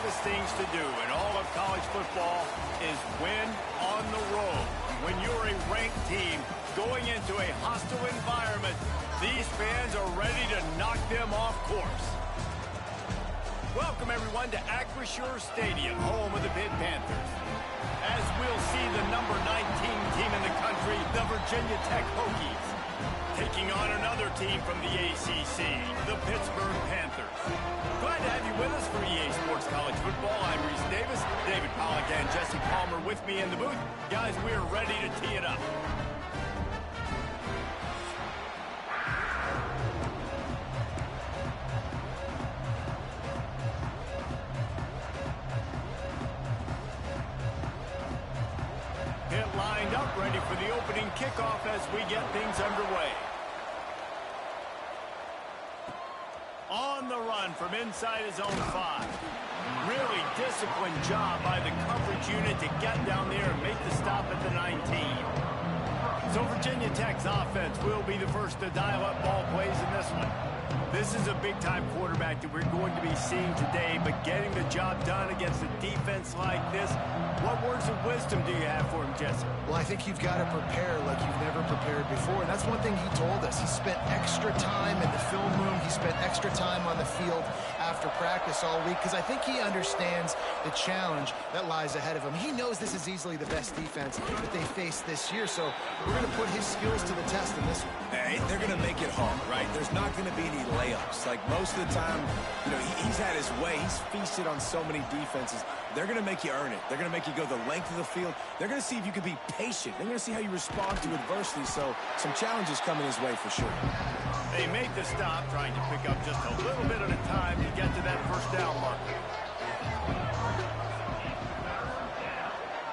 toughest things to do in all of college football is win on the road. When you're a ranked team going into a hostile environment, these fans are ready to knock them off course. Welcome, everyone, to Acrisure Stadium, home of the Pitt Panthers. As we'll see the number 19 team in the country, the Virginia Tech Hokies, taking on another team from the ACC, the Pittsburgh Panthers. Glad to have you with us for EA Sports College Football. I'm Reese Davis, David Pollack and Jesse Palmer with me in the booth. Guys, we're ready to tee it up. Pitt lined up, ready for the opening kickoff as we get things underway. On the run from inside his own 5. Really disciplined job by the coverage unit to get down there and make the stop at the 19. So Virginia Tech's offense will be the first to dial up ball plays in this one. This is a big-time quarterback that we're going to be seeing today, but getting the job done against a defense like this, what words of wisdom do you have for him, Jesse? Well, I think you've got to prepare like you've never prepared before. And that's one thing he told us. He spent extra time in the film room. He spent extra time on the field after practice all week because I think he understands the challenge that lies ahead of him. He knows this is easily the best defense that they face this year, so we're going to put his skills to the test in this one. Hey, they're going to make it hard, right? There's not going to be any layups. Like most of the time, you know, he's had his way. He's feasted on so many defenses. They're going to make you earn it. They're going to make you go the length of the field. They're going to see if you can be patient. They're going to see how you respond to adversity. So some challenges coming his way for sure. They make the stop, trying to pick up just a little bit at a time to get to that first down marker.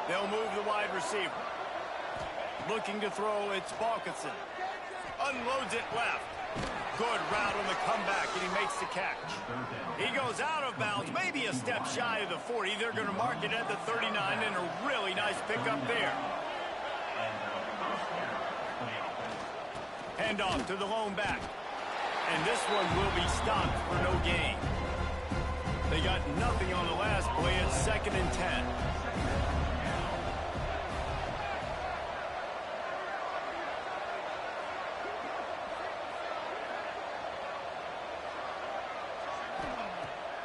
They'll move the wide receiver. Looking to throw, it's Balkinson. Unloads it left. Good route on the comeback, and he makes the catch. He goes out of bounds, maybe a step shy of the 40. They're going to mark it at the 39, and a really nice pickup there. Hand off to the lone back. And this one will be stopped for no gain. They got nothing on the last play. It's 2nd and 10.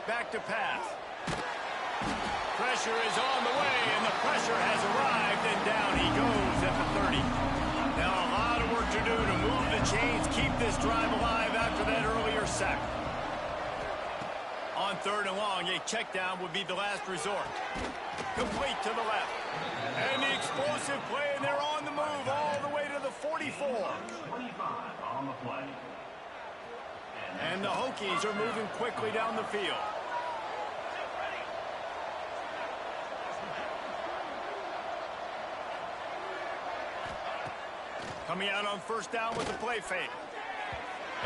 Back to pass. Pressure is on the way, and the pressure has arrived, and down he goes at the 30. Now a lot of work to do to move the chains, keep this drive alive after that earlier sack. On 3rd and long, a check down would be the last resort. Complete to the left. And the explosive play, and they're on the move all the way to the 44. 25 on the play. And the Hokies are moving quickly down the field. Coming out on 1st down with the play fake.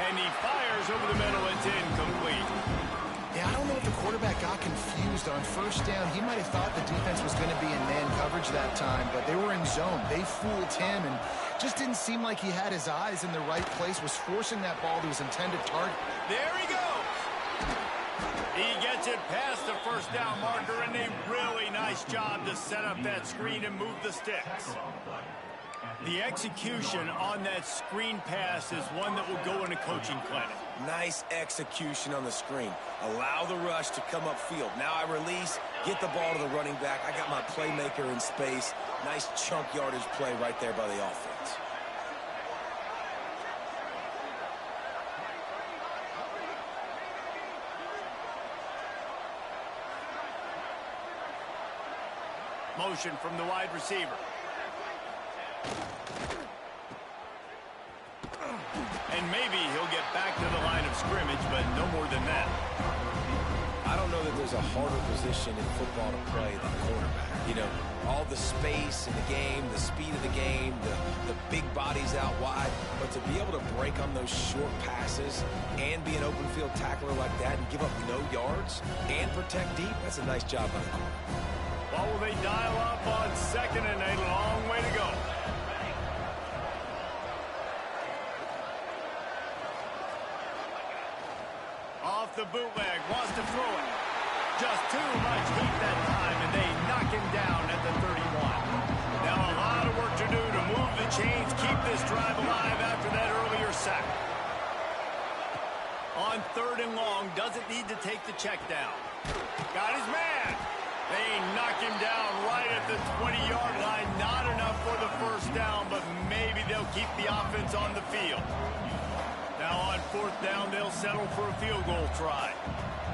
And he fires over the middle. It's incomplete. Yeah, I don't know if the quarterback got confused on 1st down. He might have thought the defense was going to be in man coverage that time, but they were in zone. They fooled him and just didn't seem like he had his eyes in the right place, was forcing that ball to his intended target. There he goes. He gets it past the 1st down marker, and a really nice job to set up that screen and move the sticks. The execution on that screen pass is one that will go in a coaching clinic. Nice execution on the screen. Allow the rush to come upfield. Now I release, get the ball to the running back. I got my playmaker in space. Nice chunk yardage play right there by the offense. Motion from the wide receiver. And maybe he'll get back to the line of scrimmage, but no more than that. I don't know that there's a harder position in football to play than quarterback. You know, all the space in the game, the speed of the game, the big bodies out wide. But to be able to break on those short passes and be an open field tackler like that and give up no yards and protect deep, that's a nice job by the quarterback. Well, will they dial up on 2nd and a long way to go? Off the bootleg, wants to throw it. Just too much heat that time, and they knock him down at the 31. Now a lot of work to do to move the chains, keep this drive alive after that earlier sack. On 3rd and long, doesn't need to take the check down. Got his man. They knock him down right at the 20-yard line. Not enough for the first down, but maybe they'll keep the offense on the field. Now on 4th down, they'll settle for a field goal try.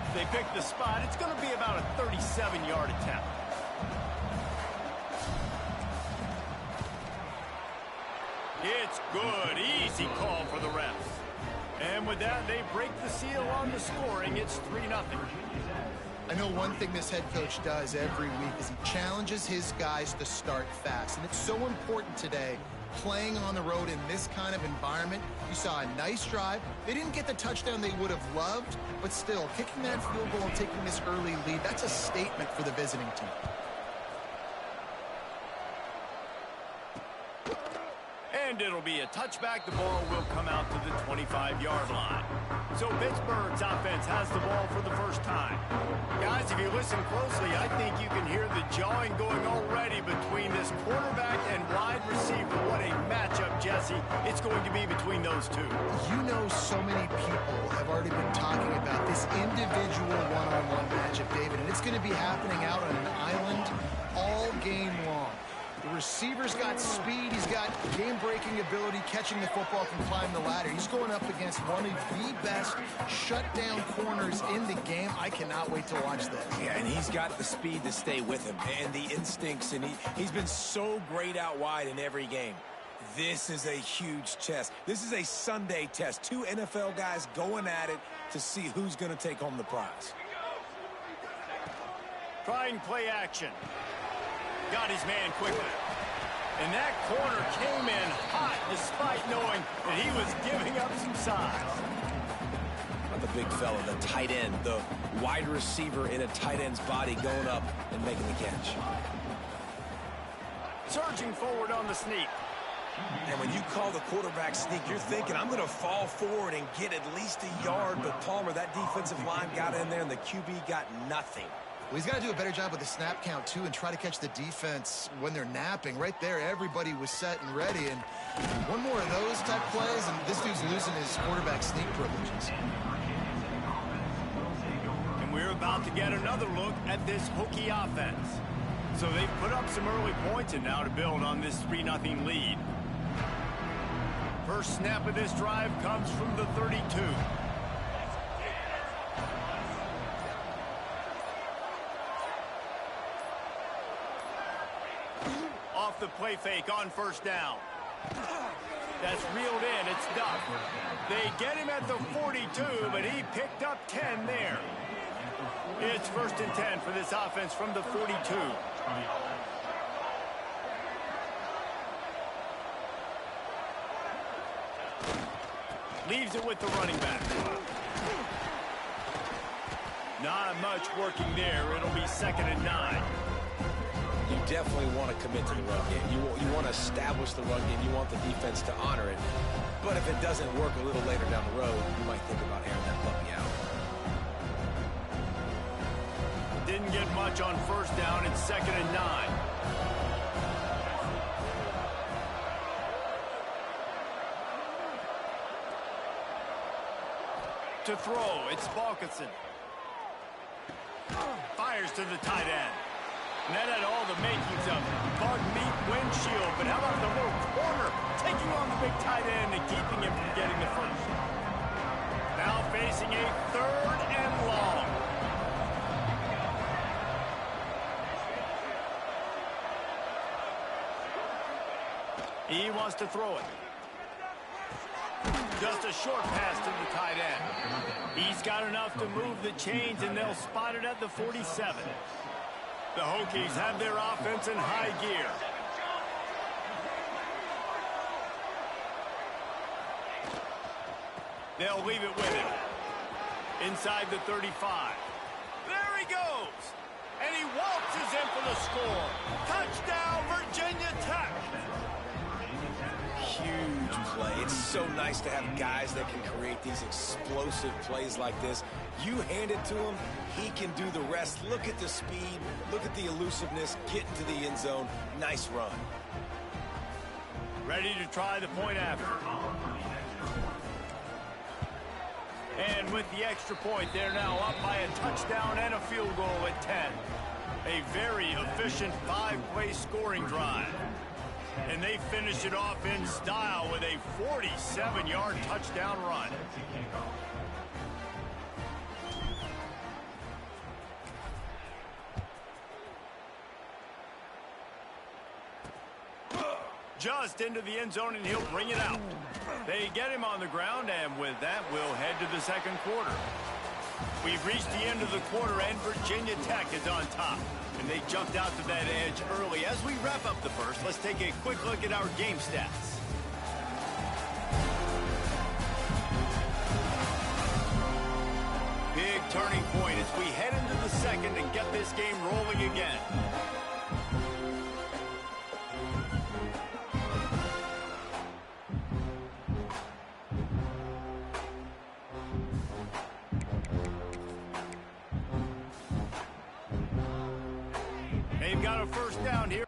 If they pick the spot, it's going to be about a 37-yard attempt. It's good. Easy call for the refs. And with that, they break the seal on the scoring. It's 3-0. I know one thing this head coach does every week is he challenges his guys to start fast. And it's so important today, playing on the road in this kind of environment. You saw a nice drive. They didn't get the touchdown they would have loved, but still, kicking that field goal and taking this early lead, that's a statement for the visiting team. And it'll be a touchback. The ball will come out to the 25-yard line. So Pittsburgh's offense has the ball for the first time. Guys, if you listen closely, I think you can hear the jawing going already between this quarterback and wide receiver. What a matchup, Jesse. It's going to be between those two. You know, so many people have already been talking about this individual one-on-one matchup, David, and it's going to be happening out on an island all game long. The receiver's got speed. He's got game-breaking ability, catching the football, can climb the ladder. He's going up against one of the best shutdown corners in the game. I cannot wait to watch this. Yeah, and he's got the speed to stay with him and the instincts, and he's been so great out wide in every game. This is a huge test. This is a Sunday test. 2 NFL guys going at it to see who's going to take home the prize. Trying play action. Got his man quickly. And that corner came in hot despite knowing that he was giving up some size. The big fella, the tight end, the wide receiver in a tight end's body going up and making the catch. Surging forward on the sneak. And when you call the quarterback sneak, you're thinking, I'm going to fall forward and get at least a yard. But Palmer, that defensive line got in there and the QB got nothing. Well, he's got to do a better job with the snap count, too, and try to catch the defense when they're napping. Right there, everybody was set and ready. And one more of those type plays, and this dude's losing his quarterback sneak privileges. And we're about to get another look at this Hokie offense. So they've put up some early points, and now to build on this 3-0 lead. First snap of this drive comes from the 32. Off the play fake on first down. That's reeled in. It's Duck. They get him at the 42, but he picked up 10 there. It's 1st and 10 for this offense from the 42. Leaves it with the running back. Not much working there. It'll be 2nd and 9. You definitely want to commit to the run game. You want to establish the run game. You want the defense to honor it. But if it doesn't work a little later down the road, you might think about airing that puppy out. Didn't get much on first down. It's 2nd and 9. To throw, it's Balkinson. Fires to the tight end. And that had all the makings of bug meat windshield. But how about the little corner taking on the big tight end and keeping him from getting the first? Now facing a 3rd and long. He wants to throw it. Just a short pass to the tight end. He's got enough to move the chains, and they'll spot it at the 47. The Hokies have their offense in high gear. They'll leave it with him. Inside the 35. There he goes. And he waltzes in for the score. Touchdown, Virginia Tech. Huge play. It's so nice to have guys that can create these explosive plays like this. You hand it to him, he can do the rest. Look at the speed, look at the elusiveness, get into the end zone. Nice run. Ready to try the point after. And with the extra point, they're now up by a touchdown and a field goal at 10. A very efficient 5-play scoring drive. And they finish it off in style with a 47-yard touchdown run. Just into the end zone, and he'll bring it out. They get him on the ground, and with that, we'll head to the second quarter. We've reached the end of the quarter, and Virginia Tech is on top. And they jumped out to that edge early. As we wrap up the first, let's take a quick look at our game stats. Big turning point as we head into the second and get this game rolling again. They've got a first down here.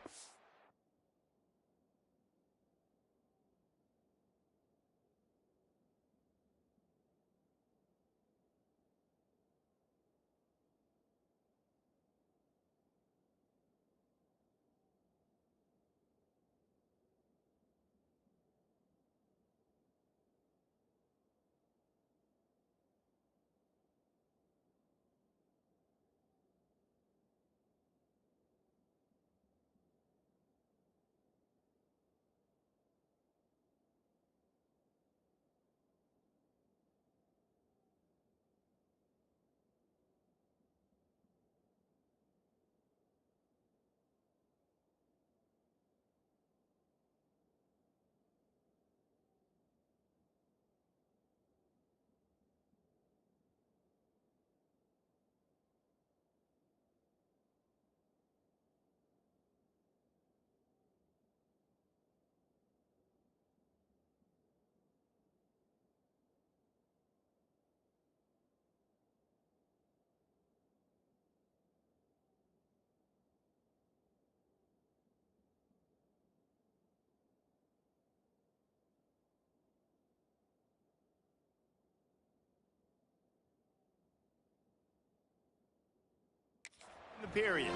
The period.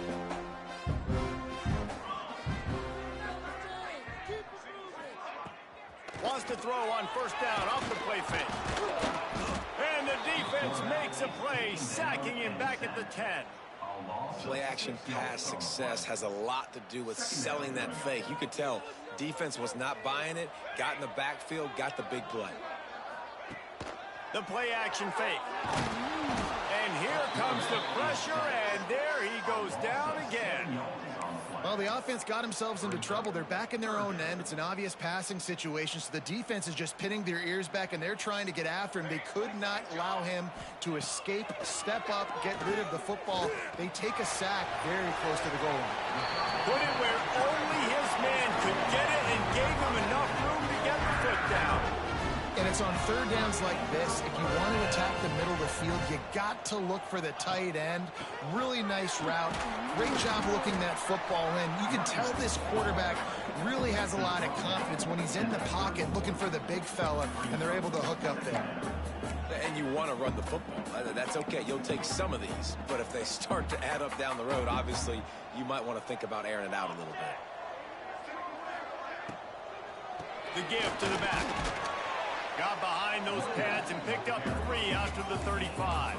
Wants to throw on first down off the play fake. And the defense makes a play, sacking him back at the 10. Play action pass success has a lot to do with selling that fake. You could tell defense was not buying it, got in the backfield, got the big play. The play action fake. And here comes the pressure, and there he goes down again. Well, the offense got themselves into trouble. They're back in their own end. It's an obvious passing situation, so the defense is just pinning their ears back, and they're trying to get after him. They could not allow him to escape, step up, get rid of the football. They take a sack very close to the goal line. Put it where only his man could get it and gave him enough room to get the foot down. And it's on third downs like this. If you want to attack the middle of the field, you got to look for the tight end. Really nice route. Great job looking that football in. You can tell this quarterback really has a lot of confidence when he's in the pocket looking for the big fella, and they're able to hook up there. And you want to run the football. That's okay. You'll take some of these. But if they start to add up down the road, obviously, you might want to think about airing it out a little bit. The give to the back. Got behind those pads and picked up 3 out to the 35.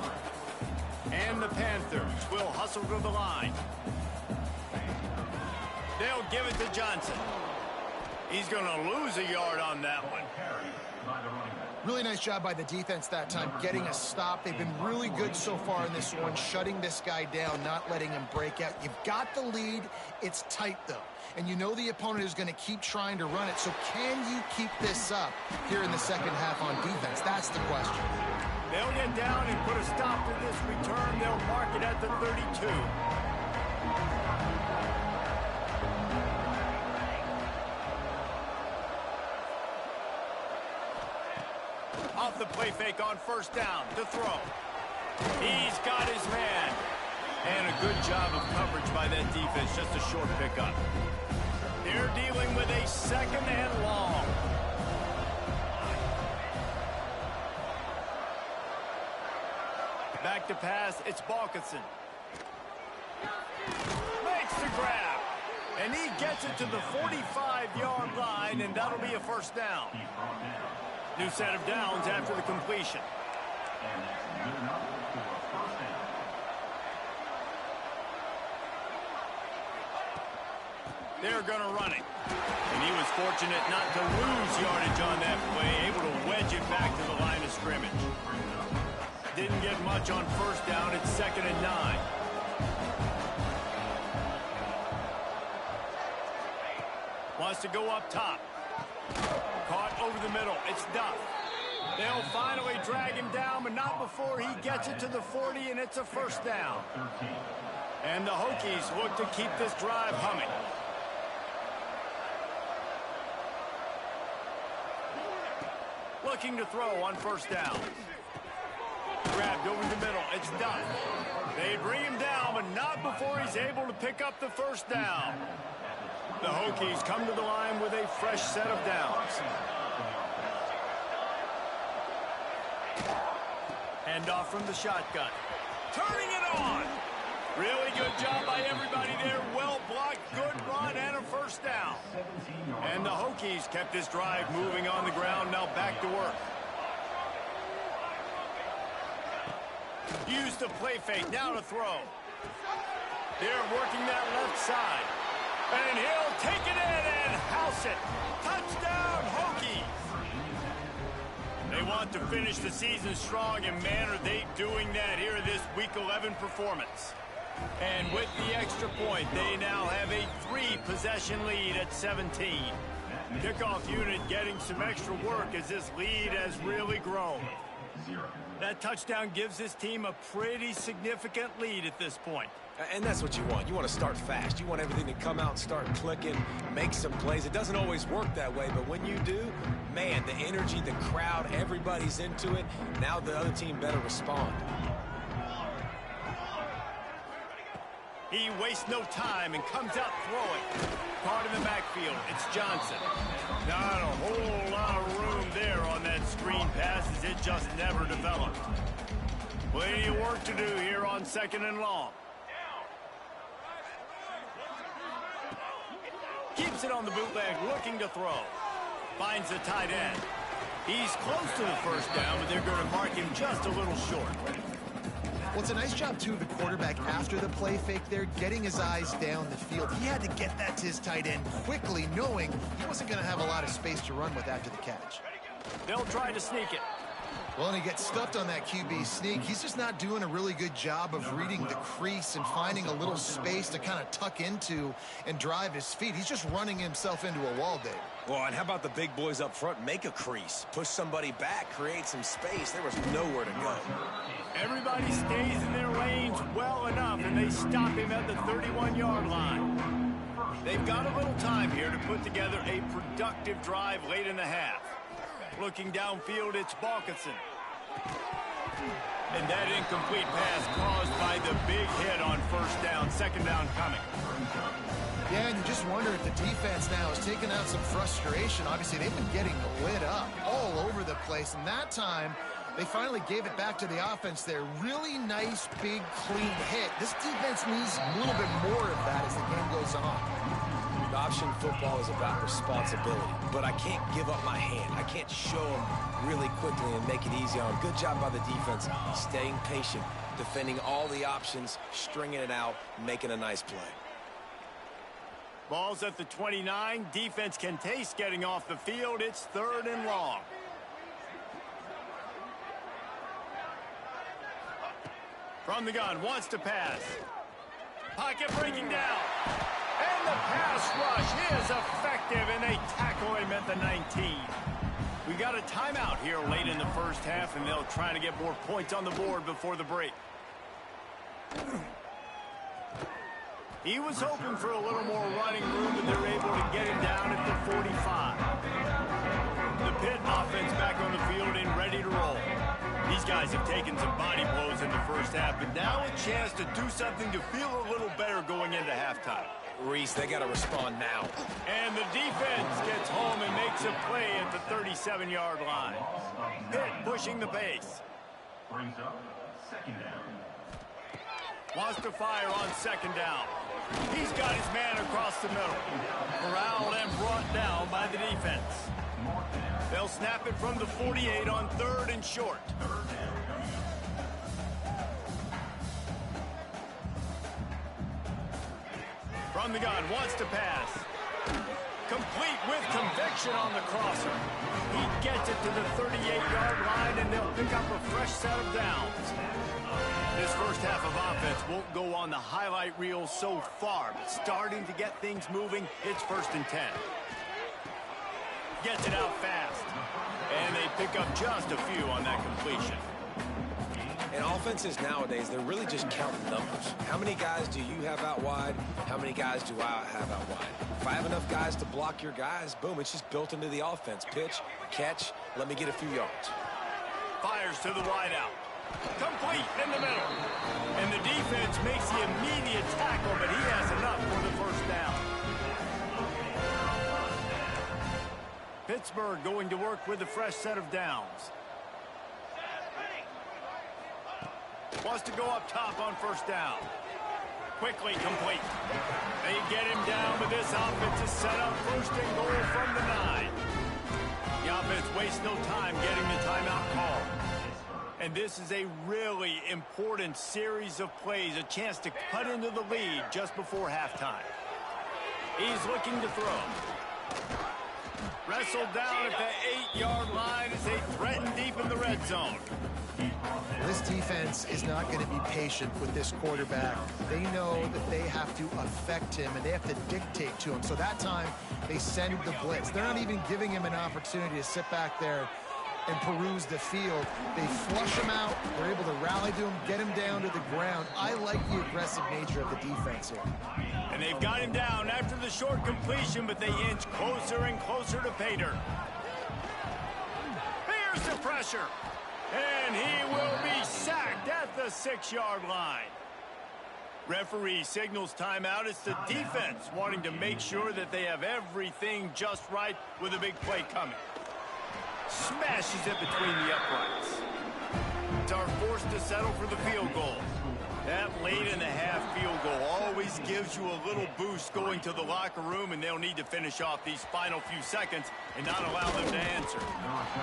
And the Panthers will hustle to the line. They'll give it to Johnson. He's going to lose a yard on that one. Really nice job by the defense that time, getting a stop. They've been really good so far in this one, shutting this guy down, not letting him break out. You've got the lead. It's tight, though. And you know the opponent is going to keep trying to run it. So can you keep this up here in the second half on defense? That's the question. They'll get down and put a stop to this return. They'll mark it at the 32. Off the play fake on first down to throw. He's got his man. And a good job of coverage by that defense. Just a short pickup. They're dealing with a second and long. Back to pass. It's Balkinson. Makes the grab. And he gets it to the 45-yard line, and that'll be a first down. New set of downs after the completion. They're going to run it. And he was fortunate not to lose yardage on that play, able to wedge it back to the line of scrimmage. Didn't get much on first down. It's 2nd and 9. Wants to go up top. Caught over the middle. It's Duff. They'll finally drag him down, but not before he gets it to the 40, and it's a first down. And the Hokies look to keep this drive humming. Looking to throw on first down. Grabbed over the middle. It's Duff. They bring him down, but not before he's able to pick up the first down. The Hokies come to the line with a fresh set of downs. Hand off from the shotgun. Turning it on. Really good job by everybody there. Well blocked, good run, and a first down. And the Hokies kept this drive moving on the ground. Now back to work. Use the play fake. Now to throw. They're working that left side. And he'll take it in and house it. Touchdown, Hokies. They want to finish the season strong, and man, are they doing that here in this Week 11 performance. And with the extra point, they now have a 3-possession lead at 17. Kickoff unit getting some extra work as this lead has really grown. That touchdown gives this team a pretty significant lead at this point. And that's what you want. You want to start fast. You want everything to come out and start clicking, make some plays. It doesn't always work that way, but when you do, man, the energy, the crowd, everybody's into it. Now the other team better respond. He wastes no time and comes out throwing. Caught in the backfield. It's Johnson. Not a whole lot of room there on that screen pass as it just never developed. Plenty of work to do here on 2nd and long. Keeps it on the bootleg, looking to throw. Finds the tight end. He's close to the first down, but they're going to mark him just a little short. Well, it's a nice job, too, of the quarterback after the play fake there, getting his eyes down the field. He had to get that to his tight end quickly, knowing he wasn't going to have a lot of space to run with after the catch. They'll try to sneak it. Well, and he gets stuffed on that QB sneak. He's just not doing a really good job of reading the crease and finding a little space to kind of tuck into and drive his feet. He's just running himself into a wall, Dave. Well, and how about the big boys up front? Make a crease. Push somebody back. Create some space. There was nowhere to go. Everybody stays in their lanes well enough, and they stop him at the 31-yard line. They've got a little time here to put together a productive drive late in the half. Looking downfield, it's Balkinson. And that incomplete pass caused by the big hit on first down. 2nd down coming. Yeah, and you just wonder if the defense now is taking out some frustration. Obviously, they've been getting lit up all over the place. And that time, they finally gave it back to the offense there. Really nice, big, clean hit. This defense needs a little bit more of that as the game goes on. Option football is about responsibility, but I can't give up my hand. I can't show them really quickly and make it easy on them. Good job by the defense, staying patient, defending all the options, stringing it out, making a nice play. Ball's at the 29. Defense can taste getting off the field. It's 3rd and long. From the gun, wants to pass. Pocket breaking down. And the pass rush is effective, and they tackle him at the 19. We got a timeout here late in the first half, and they'll try to get more points on the board before the break. He was hoping for a little more running room, but they're able to get him down at the 45. The Pitt offense back on the field and ready These guys have taken some body blows in the first half, but now a chance to do something to feel a little better going into halftime. Reese, they got to respond now. And the defense gets home and makes a play at the 37-yard line. Pitt pushing the pace. Brings up second down. Wants to fire on second down. He's got his man across the middle. Corralled and brought down by the defense. They'll snap it from the 48 on 3rd and short. From the gun, wants to pass. Complete with conviction on the crosser. He gets it to the 38-yard line, and they'll pick up a fresh set of downs. This first half of offense won't go on the highlight reel so far, but starting to get things moving, it's 1st and 10. Gets it out fast. And they pick up just a few on that completion. And offenses nowadays, they're really just counting numbers. How many guys do you have out wide? How many guys do I have out wide? If I have enough guys to block your guys, boom, it's just built into the offense. Pitch, catch, let me get a few yards. Fires to the wide out. Complete in the middle. And the defense makes the immediate tackle, but he has enough for the first down. Pittsburgh going to work with a fresh set of downs. Wants to go up top on first down. Quickly complete. They get him down, but this offense is set up 1st and goal from the 9. The offense wastes no time getting the timeout call. And this is a really important series of plays, a chance to cut into the lead just before halftime. He's looking to throw. Wrestled down at the 8-yard line as they threaten deep in the red zone. This defense is not going to be patient with this quarterback. They know that they have to affect him, and they have to dictate to him. So that time, they send the blitz. They're not even giving him an opportunity to sit back there and peruse the field. They flush him out. They're able to rally to him, get him down to the ground. I like the aggressive nature of the defense here. And they've got him down after the short completion, but they inch closer and closer to pay dirt. Here's the pressure. And he will be sacked at the 6-yard line. Referee signals timeout. It's the defense wanting to make sure that they have everything just right with a big play coming. Smashes it between the uprights. It's our forced to settle for the field goal. That late in the half field goal always gives you a little boost going to the locker room, and they'll need to finish off these final few seconds and not allow them to answer.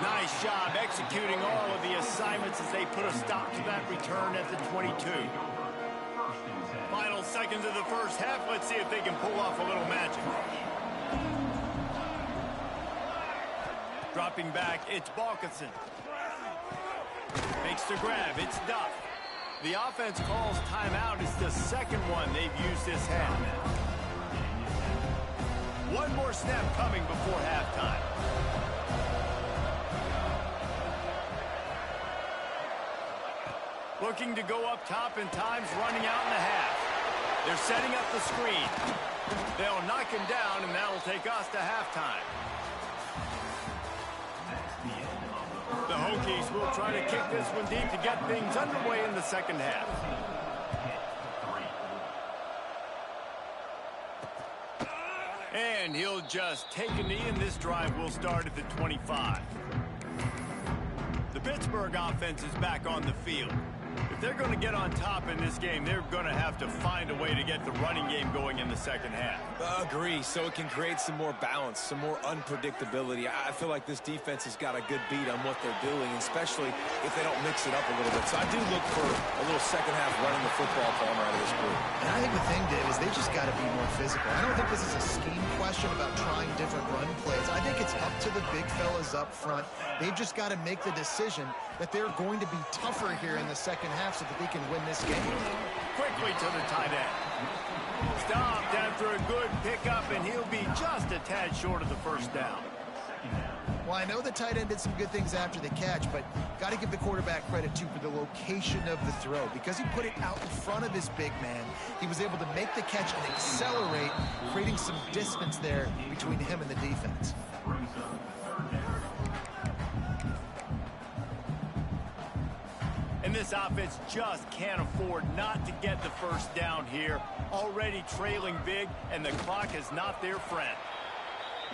Nice job executing all of the assignments as they put a stop to that return at the 22. Final seconds of the first half. Let's see if they can pull off a little magic. Dropping back, it's Balkinson. Makes the grab, it's Duff. The offense calls timeout. It's the second one they've used this half. One more snap coming before halftime. Looking to go up top, and time's running out in the half. They're setting up the screen. They'll knock him down, and that'll take us to halftime. The Hokies will try to kick this one deep to get things underway in the second half. And he'll just take a knee, and this drive will start at the 25. The Pittsburgh offense is back on the field. If they're going to get on top in this game, they're going to have to find a way to get the running game going in the second half. Agree, so it can create some more balance, some more unpredictability. I feel like this defense has got a good beat on what they're doing, especially if they don't mix it up a little bit. So I do look for a little second half running the football coming out of this group. And I think the thing, Dave, is they just got to be more physical. I don't think this is a scheme question about trying different run plays. I think it's up to the big fellas up front. They've just got to make the decision that they're going to be tougher here in the second half so that they can win this game. Quickly to the tight end. Stopped after a good pickup, and he'll be just a tad short of the first down. Well, I know the tight end did some good things after the catch, but got to give the quarterback credit, too, for the location of the throw. Because he put it out in front of his big man, he was able to make the catch and accelerate, creating some distance there between him and the defense. this offense just can't afford not to get the first down here. Already trailing big, and the clock is not their friend.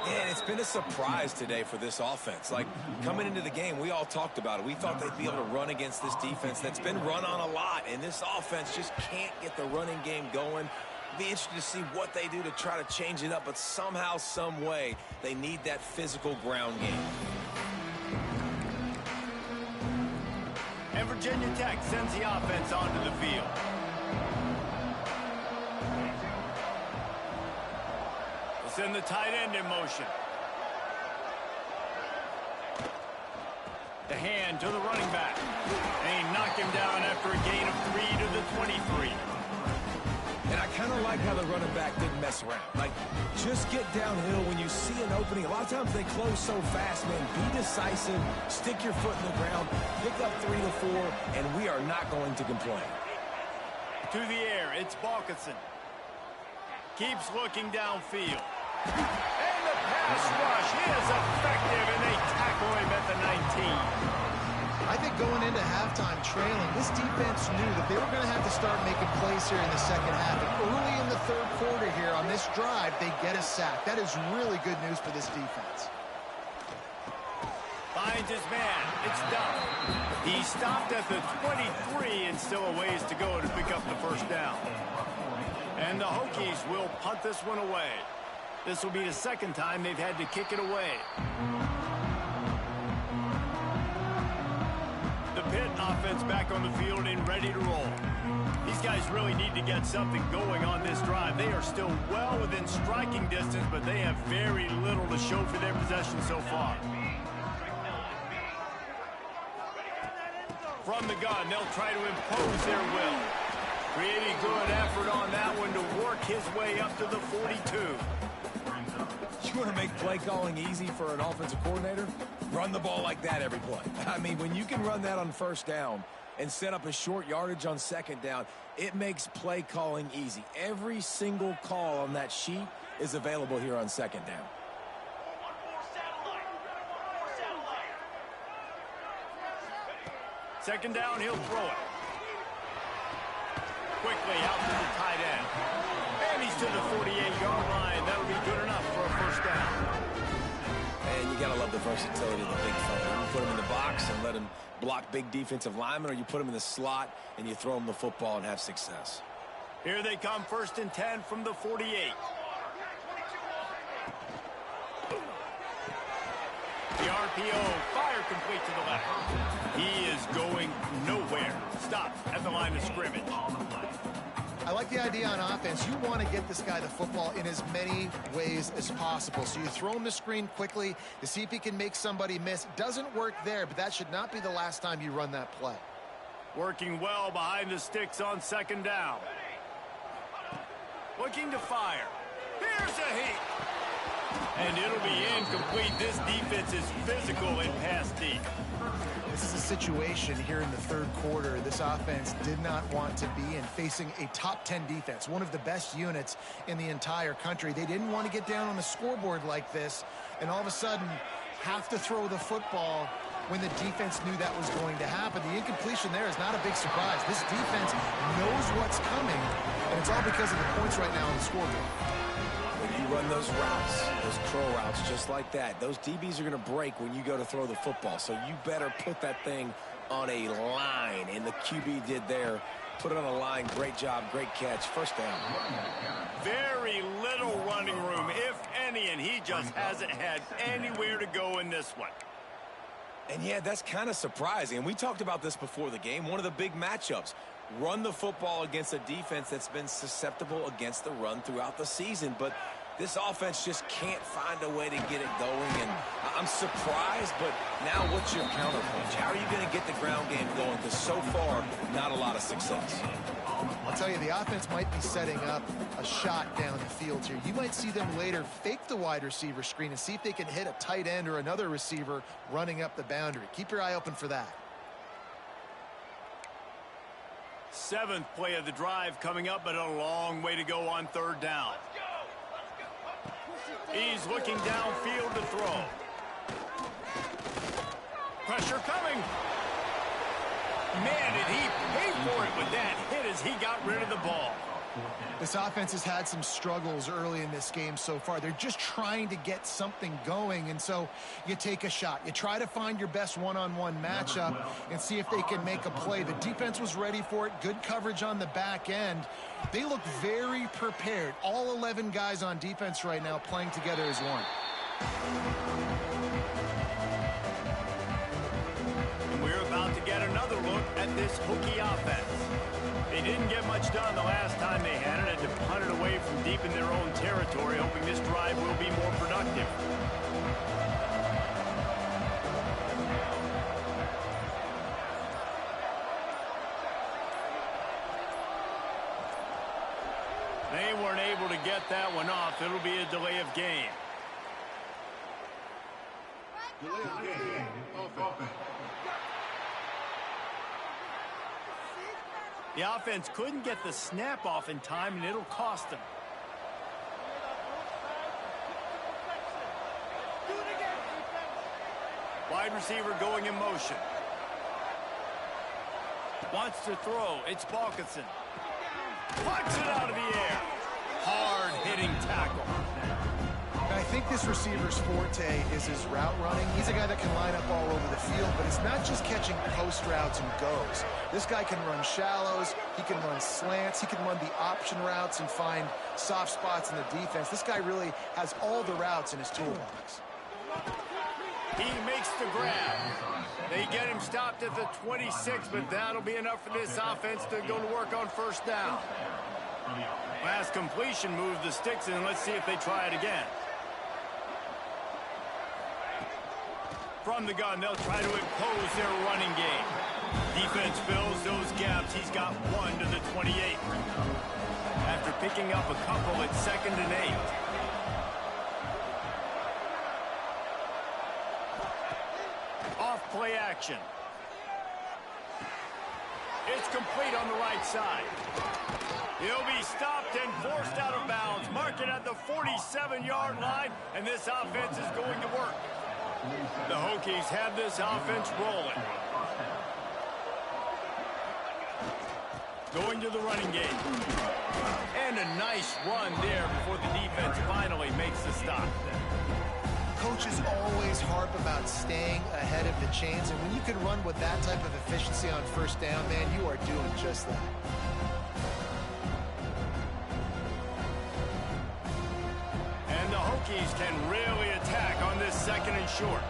And it's been a surprise today for this offense. Like, coming into the game, we all talked about it. We thought they'd be able to run against this defense that's been run on a lot, and this offense just can't get the running game going. Be interested to see what they do to try to change it up, but somehow, some way, they need that physical ground game. And Virginia Tech sends the offense onto the field. We'll send the tight end in motion. The hand to the running back. And he knocked him down after a gain of 3 to the 23. And I kind of like how the running back didn't mess around. Like, just get downhill when you see an opening. A lot of times they close so fast, man. Be decisive, stick your foot in the ground, pick up 3 to 4, and we are not going to complain. To the air, it's Balkinson. Keeps looking downfield. And the pass rush is effective, and they tackle him at the 19. I think going into halftime trailing, this defense knew that they were going to have to start making plays here in the second half. And early in the third quarter here on this drive, they get a sack. That is really good news for this defense. Finds his man. It's done. He stopped at the 23 and still a ways to go to pick up the first down. And the Hokies will punt this one away. This will be the second time they've had to kick it away. The Pitt offense back on the field and ready to roll. These guys really need to get something going on this drive. They are still well within striking distance, but they have very little to show for their possession so far. From the gun, they'll try to impose their will. Pretty good effort on that one to work his way up to the 42. You want to make play calling easy for an offensive coordinator? Run the ball like that every play. I mean, when you can run that on first down and set up a short yardage on second down, it makes play calling easy. Every single call on that sheet is available here on second down. Second down, he'll throw it. Quickly out to the tight end. And he's to the 48-yard line. That'll be good enough for a first down. And you got to love the versatility of the big fella. You put him in the box and let him block big defensive linemen, or you put him in the slot and you throw him the football and have success. Here they come, 1st and 10 from the 48. The RPO, fire complete to the left. He is going nowhere. Stop at the line of scrimmage. I like the idea on offense. You want to get this guy the football in as many ways as possible. So you throw him the screen quickly to see if he can make somebody miss. Doesn't work there, but that should not be the last time you run that play. Working well behind the sticks on second down. Looking to fire. Here's a heat. And it'll be incomplete. This defense is physical and pass deep. This is a situation here in the third quarter. This offense did not want to be in, facing a top 10 defense, one of the best units in the entire country. They didn't want to get down on the scoreboard like this and all of a sudden have to throw the football when the defense knew that was going to happen. The incompletion there is not a big surprise. This defense knows what's coming, and it's all because of the points right now on the scoreboard. When you run those routes, those curl routes just like that, those DBs are going to break when you go to throw the football. So you better put that thing on a line, and the QB did there. Put it on a line. Great job, great catch. First down. Very little running room, if any, and he just hasn't had anywhere to go in this one. And yeah, that's kind of surprising. And we talked about this before the game. One of the big matchups. Run the football against a defense that's been susceptible against the run throughout the season. But this offense just can't find a way to get it going. And I'm surprised, but now what's your counterpunch? How are you going to get the ground game going? Because so far, not a lot of success. I'll tell you, the offense might be setting up a shot down the field here. You might see them later fake the wide receiver screen and see if they can hit a tight end or another receiver running up the boundary. Keep your eye open for that. 7th play of the drive coming up, but a long way to go on third down. He's looking downfield to throw. Pressure coming. Man, did he pay for it with that hit as he got rid of the ball. This offense has had some struggles early in this game so far. They're just trying to get something going, and so you take a shot. You try to find your best one-on-one matchup and see if they can make a play. The defense was ready for it. Good coverage on the back end. They look very prepared. All 11 guys on defense right now playing together as one. And we're about to get another look at this Hokie offense. They didn't get much done the last time they had it, and to punt it away from deep in their own territory, hoping this drive will be more productive. They weren't able to get that one off. It'll be a delay of game. Delay of game. Offense. The offense couldn't get the snap off in time, and it'll cost them. Wide receiver going in motion. Wants to throw. It's Balkinson. Punts it out of the air. Hard-hitting tackle. And I think this receiver's forte is his route running. He's a guy that can line up all over the field, but it's not just catching post routes and goes. This guy can run shallows, he can run slants, he can run the option routes and find soft spots in the defense. This guy really has all the routes in his toolbox. He makes the grab. They get him stopped at the 26, but that'll be enough for this offense to go to work on first down. Last completion moved the sticks, and let's see if they try it again. From the gun, they'll try to impose their running game. Defense fills those gaps. He's got one to the 28. After picking up a couple, it's 2nd and 8. Off play action. It's complete on the right side. He'll be stopped and forced out of bounds. Mark it at the 47-yard line, and this offense is going to work. The Hokies have this offense rolling. Going to the running game. And a nice run there before the defense finally makes the stop. Coaches always harp about staying ahead of the chains, and when you can run with that type of efficiency on first down, man, you are doing just that. And the Hokies can really attack on this 2nd and short.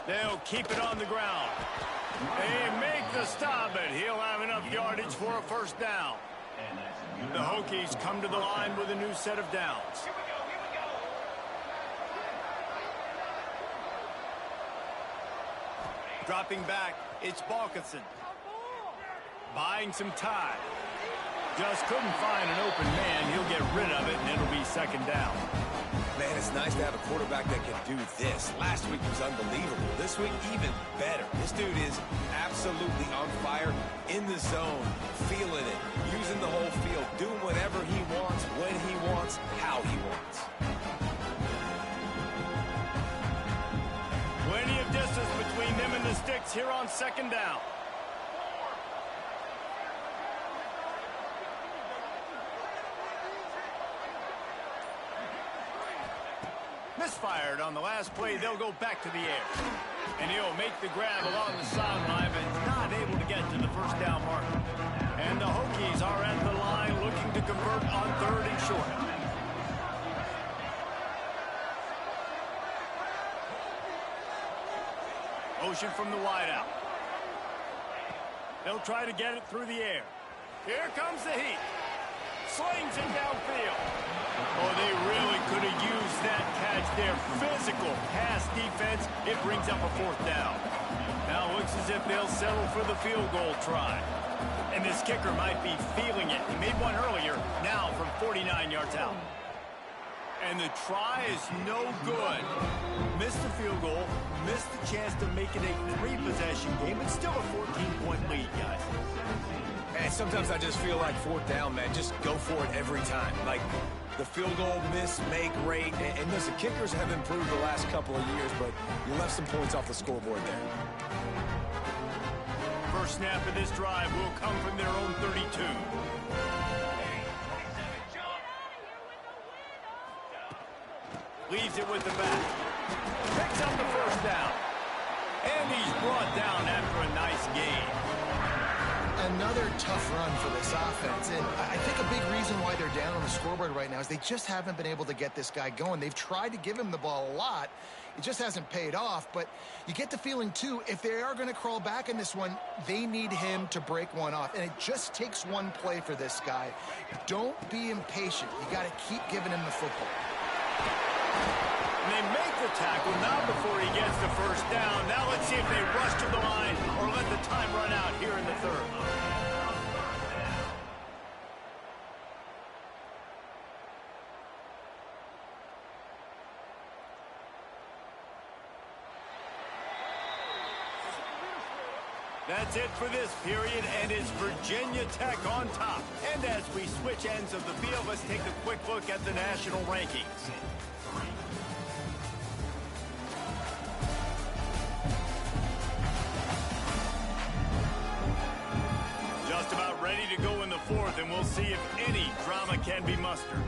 They'll keep it on the ground. They make the stop, but he'll have enough yardage for a first down. The Hokies come to the line with a new set of downs. Dropping back, it's Balkinson. Buying some time. Just couldn't find an open man. He'll get rid of it, and it'll be 2nd down. Man, it's nice to have a quarterback that can do this. Last week was unbelievable. This week, even better. This dude is absolutely on fire, in the zone, feeling it, using the whole field, doing whatever he wants, when he wants, how he wants. Plenty of distance between them and the sticks here on 2nd down. Misfired on the last play. They'll go back to the air. And he'll make the grab along the sideline, but not able to get to the first down marker. And the Hokies are at the line looking to convert on 3rd and short. Motion from the wideout. They'll try to get it through the air. Here comes the heat. Slings it downfield. Oh, they really could have used that catch there. Physical pass defense. It brings up a 4th down. Now it looks as if they'll settle for the field goal try. And this kicker might be feeling it. He made one earlier, now from 49 yards out. And the try is no good. Missed the field goal, missed the chance to make it a 3-possession game. It's still a 14-point lead, guys. And sometimes I just feel like 4th down, man. Just go for it every time. Like, the field goal miss-make rate. And listen, kickers have improved the last couple of years, but you left some points off the scoreboard there. First snap of this drive will come from their own 32. Leaves it with the back. Picks up the first down. And he's brought down after a nice gain. Another tough run for this offense. And I think a big reason why they're down on the scoreboard right now is they just haven't been able to get this guy going. They've tried to give him the ball a lot. It just hasn't paid off. But you get the feeling, too, if they are going to crawl back in this one, they need him to break one off. And it just takes one play for this guy. Don't be impatient. You got to keep giving him the football. And they make the tackle not before he gets the first down. Now let's see if they rush to the line or let the time run out here in the third. That's it for this period, and it's Virginia Tech on top. And as we switch ends of the field, let's take a quick look at the national rankings. Just about ready to go in the fourth, and we'll see if any drama can be mustered.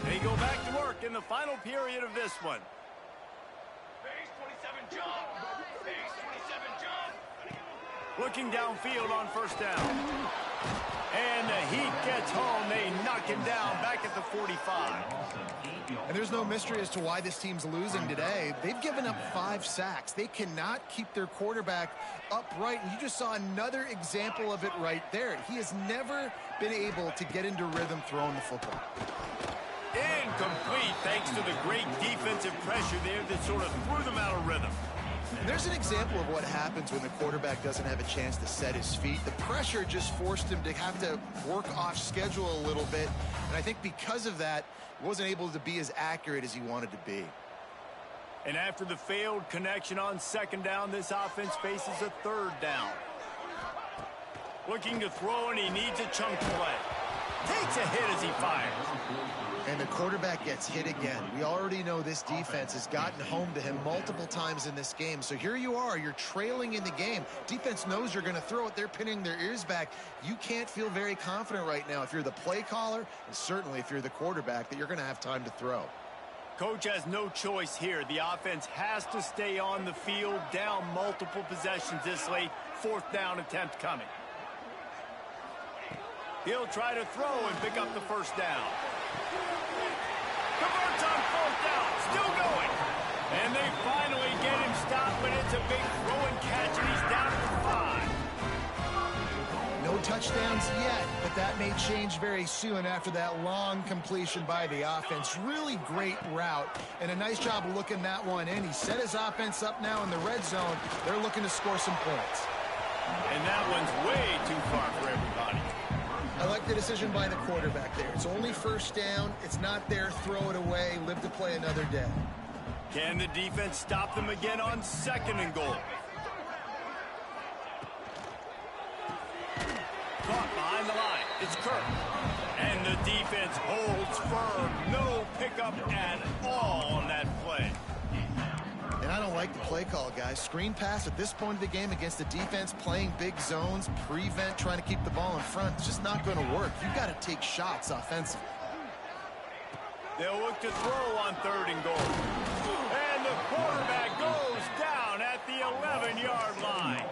They go back to work in the final period of this one. Base 27 jump. Base 27 jump. Looking downfield on first down. And the Heat gets home. They knock him down back at the 45. And there's no mystery as to why this team's losing today. They've given up 5 sacks. They cannot keep their quarterback upright. And you just saw another example of it right there. He has never been able to get into rhythm throwing the football. Incomplete thanks to the great defensive pressure there that sort of threw them out of rhythm. And there's an example of what happens when the quarterback doesn't have a chance to set his feet. The pressure just forced him to have to work off schedule a little bit. And I think because of that, he wasn't able to be as accurate as he wanted to be. And after the failed connection on second down, this offense faces a third down. Looking to throw, and he needs a chunk play. Takes a hit as he fires. And the quarterback gets hit again. We already know this defense has gotten home to him multiple times in this game. So here you are, you're trailing in the game. Defense knows you're going to throw it. They're pinning their ears back. You can't feel very confident right now if you're the play caller, and certainly if you're the quarterback, that you're going to have time to throw. Coach has no choice here. The offense has to stay on the field, down multiple possessions this late. Fourth down attempt coming. He'll try to throw and pick up the first down. Converts on fourth down, still going. And they finally get him stopped, but it's a big throw and catch, and he's down at the 5. No touchdowns yet, but that may change very soon after that long completion by the offense. Really great route, and a nice job of looking that one in. He set his offense up now in the red zone. They're looking to score some points. And that one's way too far for everybody. I like the decision by the quarterback there. It's only first down. It's not there. Throw it away. Live to play another day. Can the defense stop them again on second and goal? Caught behind the line. It's Kirk. And the defense holds firm. No pickup at all on that play. And I don't like the play call, guys. Screen pass at this point of the game against the defense playing big zones, prevent, trying to keep the ball in front. It's just not going to work. You've got to take shots offensively. They'll look to throw on third and goal. And the quarterback goes down at the 11-yard line.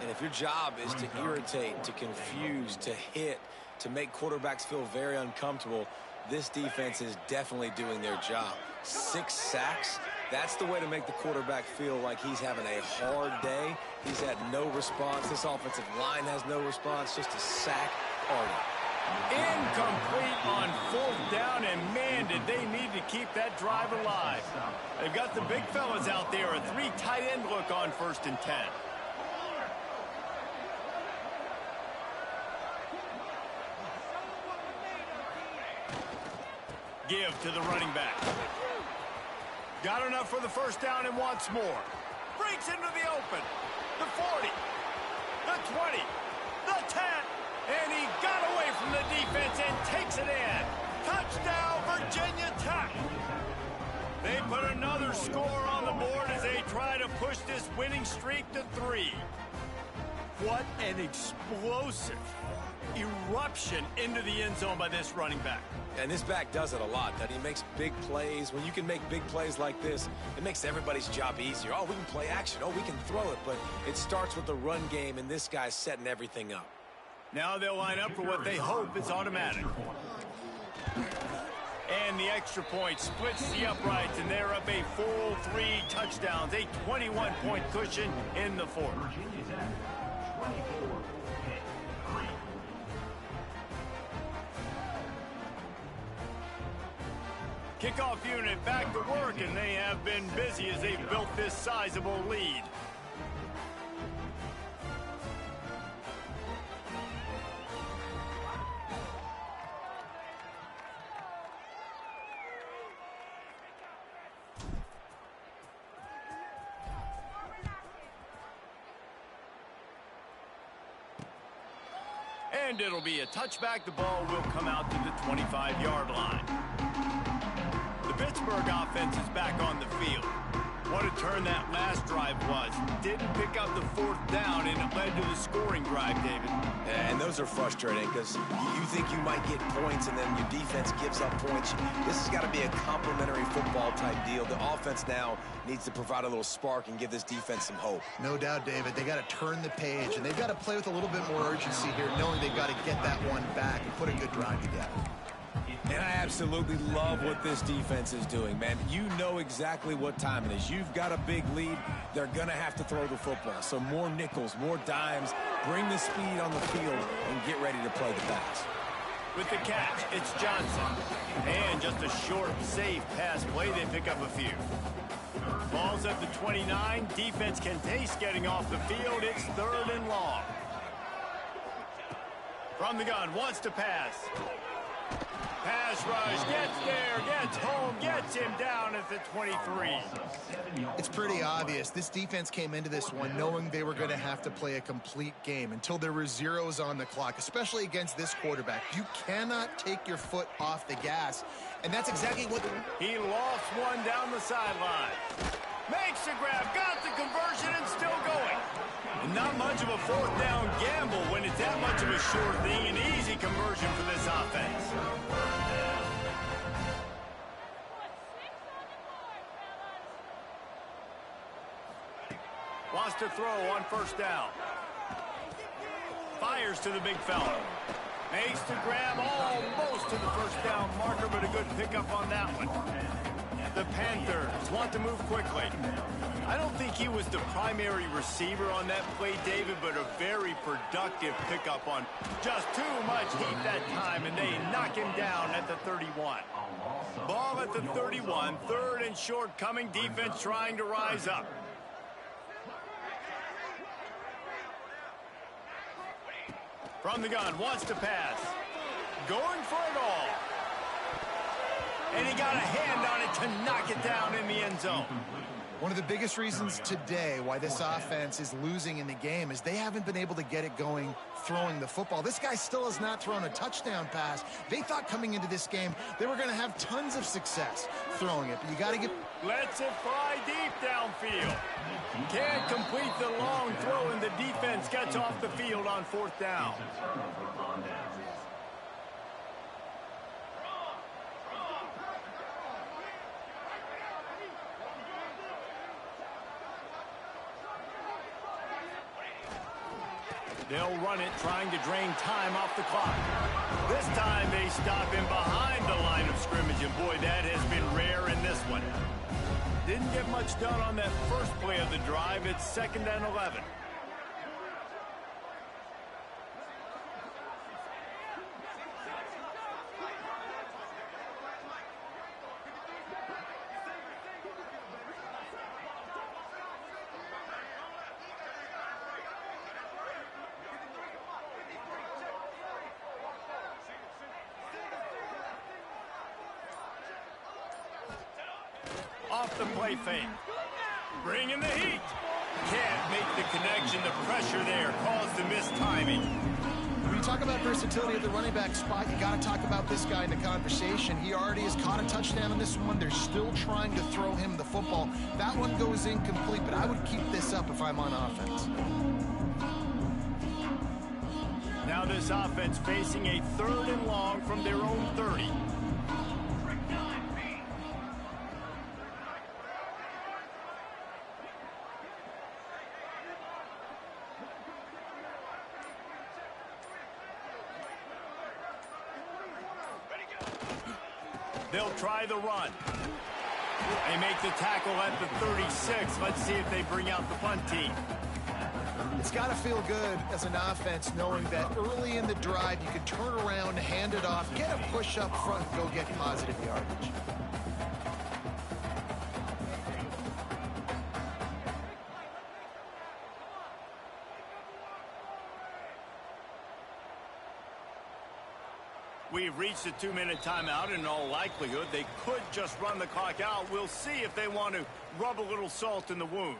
And if your job is to irritate, to confuse, to hit, to make quarterbacks feel very uncomfortable, this defense is definitely doing their job. 6 sacks. That's the way to make the quarterback feel like he's having a hard day. He's had no response. This offensive line has no response. Just a sack party. Incomplete on fourth down, and man, did they need to keep that drive alive. They've got the big fellas out there, a 3 tight end look on first and 10. give to the running back. Got enough for the first down and wants more. Breaks into the open. The 40. The 20. The 10. And he got away from the defense and takes it in. Touchdown, Virginia Tech. They put another score on the board as they try to push this winning streak to 3. What an explosive eruption into the end zone by this running back. And this back does it a lot, that he makes big plays. When you can make big plays like this, it makes everybody's job easier. Oh, we can play action. Oh, we can throw it. But it starts with the run game, and this guy's setting everything up. Now they'll line up for what they hope is automatic. And the extra point splits the uprights, and they're up a full 3 touchdowns, a 21-point cushion in the fourth. Kickoff unit back to work, and they have been busy as they built this sizable lead. And it'll be a touchback. The ball will come out to the 25-yard line. The Pittsburgh offense is back on the field. What a turn that last drive was. Didn't pick up the 4th down, and it led to the scoring drive, David. And those are frustrating because you think you might get points, and then your defense gives up points. This has got to be a complementary football type deal. The offense now needs to provide a little spark and give this defense some hope. No doubt, David. They got to turn the page, and they've got to play with a little bit more urgency here, knowing they've got to get that one back and put a good drive together. And I absolutely love what this defense is doing, man. You know exactly what time it is. You've got a big lead. They're going to have to throw the football. So more nickels, more dimes. Bring the speed on the field and get ready to play the pass. With the catch, it's Johnson. And just a short, safe pass play. They pick up a few. Ball's at the 29. Defense can taste getting off the field. It's 3rd and long. From the gun, wants to pass. Pass rush, gets there, gets home, gets him down at the 23. It's pretty obvious. This defense came into this one knowing they were going to have to play a complete game until there were zeros on the clock, especially against this quarterback. You cannot take your foot off the gas, and that's exactly what... He lost one down the sideline. Makes the grab, got the conversion, and still going. Not much of a 4th down gamble when it's that much of a sure thing. An easy conversion for this offense. Wants to throw on 1st down. Fires to the big fella. Makes the grab almost to the 1st down marker, but a good pickup on that one. The Panthers want to move quickly. I don't think he was the primary receiver on that play, David, but a very productive pickup on just too much heat that time, and they knock him down at the 31. Ball at the 31, 3rd and short coming. Defense trying to rise up. From the gun, wants to pass. Going for it all. And he got a hand on it to knock it down in the end zone. One of the biggest reasons today why this offense is losing in the game is they haven't been able to get it going throwing the football. This guy still has not thrown a touchdown pass. They thought coming into this game they were going to have tons of success throwing it, but you got to get... Lets it fly deep downfield. Can't complete the long throw, and the defense gets off the field on 4th down. They'll run it, trying to drain time off the clock. This time they stop him behind the line of scrimmage, and boy, that has been rare in this one. Didn't get much done on that first play of the drive. It's 2nd and 11. Off the play fake. Bringing the heat. Can't make the connection. The pressure there caused the missed timing. When you talk about versatility at the running back spot, you got to talk about this guy in the conversation. He already has caught a touchdown on this one. They're still trying to throw him the football. That one goes incomplete, but I would keep this up if I'm on offense. Now this offense facing a 3rd and long from their own 30. They'll try the run. They make the tackle at the 36. Let's see if they bring out the punt team. It's got to feel good as an offense knowing that early in the drive you can turn around, hand it off, get a push up front, and go get positive yardage. We've reached a 2-minute timeout, and in all likelihood, they could just run the clock out. We'll see if they want to rub a little salt in the wound.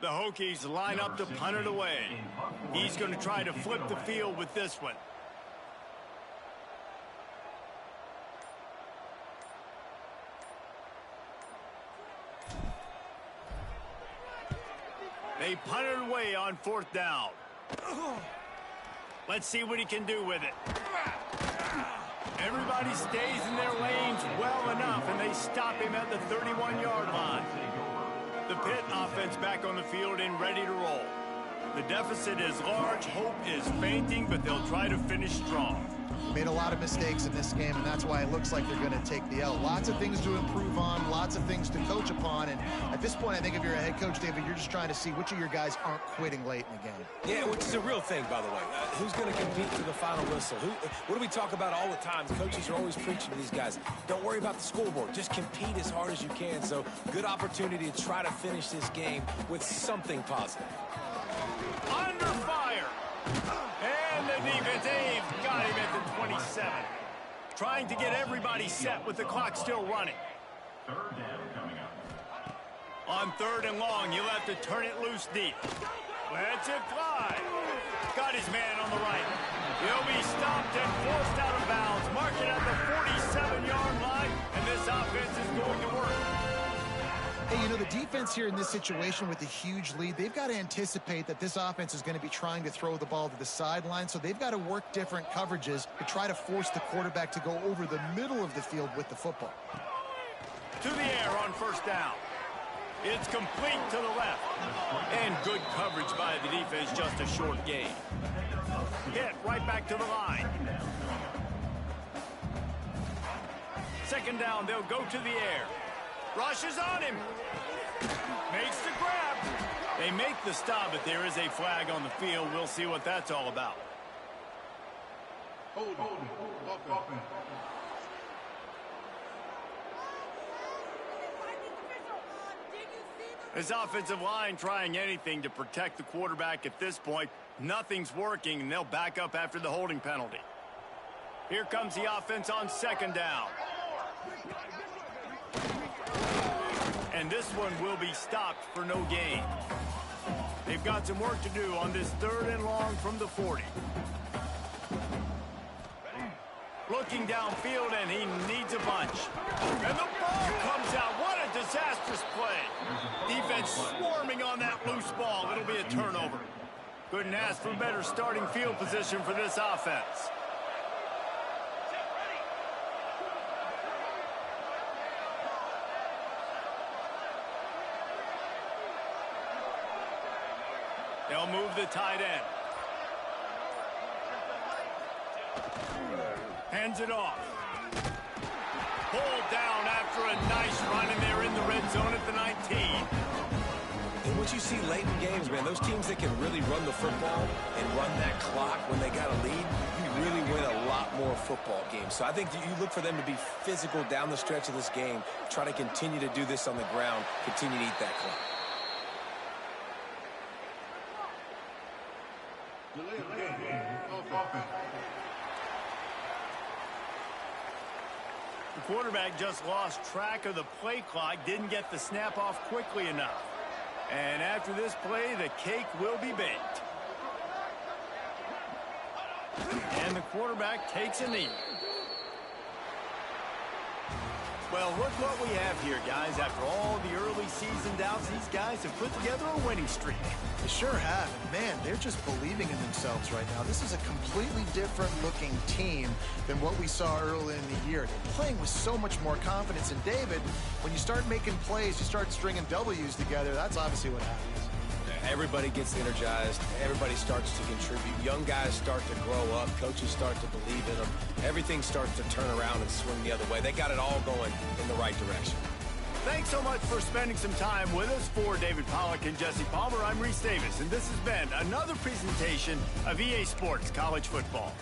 The Hokies line up to punt it away. He's going to try to flip the field with this one. They punt it away on 4th down. Let's see what he can do with it. Everybody stays in their lanes well enough, and they stop him at the 31-yard line. The Pitt offense back on the field and ready to roll. The deficit is large. Hope is fainting, but they'll try to finish strong. Made a lot of mistakes in this game, and that's why it looks like they're going to take the L. Lots of things to improve on, lots of things to coach upon, and at this point, I think if you're a head coach, David, you're just trying to see which of your guys aren't quitting late in the game. Yeah, which is a real thing, by the way. Who's going to compete to the final whistle? What do we talk about all the time? Coaches are always preaching to these guys. Don't worry about the scoreboard. Just compete as hard as you can. So, good opportunity to try to finish this game with something positive. Under fire. And the defense, they've got him at the 27. Trying to get everybody set with the clock still running. 3rd down coming up. On 3rd and long, you'll have to turn it loose deep. Lets it fly. Got his man on the right. He'll be stopped and forced out of bounds. Mark it at the 47-yard line, and this offense is going to work. Hey, you know, the defense here in this situation with a huge lead, they've got to anticipate that this offense is going to be trying to throw the ball to the sideline, so they've got to work different coverages to try to force the quarterback to go over the middle of the field with the football. To the air on 1st down. It's complete to the left. And good coverage by the defense, just a short gain. Hit right back to the line. 2nd down, they'll go to the air. Rushes on him. Makes the grab. They make the stop, but there is a flag on the field. We'll see what that's all about. Hold. Offense. This offensive line trying anything to protect the quarterback at this point. Nothing's working, and they'll back up after the holding penalty. Here comes the offense on 2nd down. And this one will be stopped for no gain. They've got some work to do on this 3rd and long from the 40. Looking downfield, and he needs a bunch. And the ball comes out. What a disastrous play. Defense swarming on that loose ball. It'll be a turnover. Couldn't ask for better starting field position for this offense. They'll move the tight end. Hands it off. Pulled down after a nice run, and they're in the red zone at the 19. And what you see late in games, man, those teams that can really run the football and run that clock when they got a lead, you really win a lot more football games. So I think you look for them to be physical down the stretch of this game, try to continue to do this on the ground, continue to eat that clock. The quarterback just lost track of the play clock, didn't get the snap off quickly enough. And after this play, the cake will be baked. And the quarterback takes a knee. Well, look what we have here, guys. After all the early season doubts, these guys have put together a winning streak. They sure have. And man, they're just believing in themselves right now. This is a completely different looking team than what we saw early in the year. They're playing with so much more confidence. And David, when you start making plays, you start stringing W's together, that's obviously what happens. Everybody gets energized. Everybody starts to contribute. Young guys start to grow up. Coaches start to believe in them. Everything starts to turn around and swing the other way. They got it all going in the right direction. Thanks so much for spending some time with us. For David Pollack and Jesse Palmer, I'm Reese Davis, and this has been another presentation of EA Sports College Football.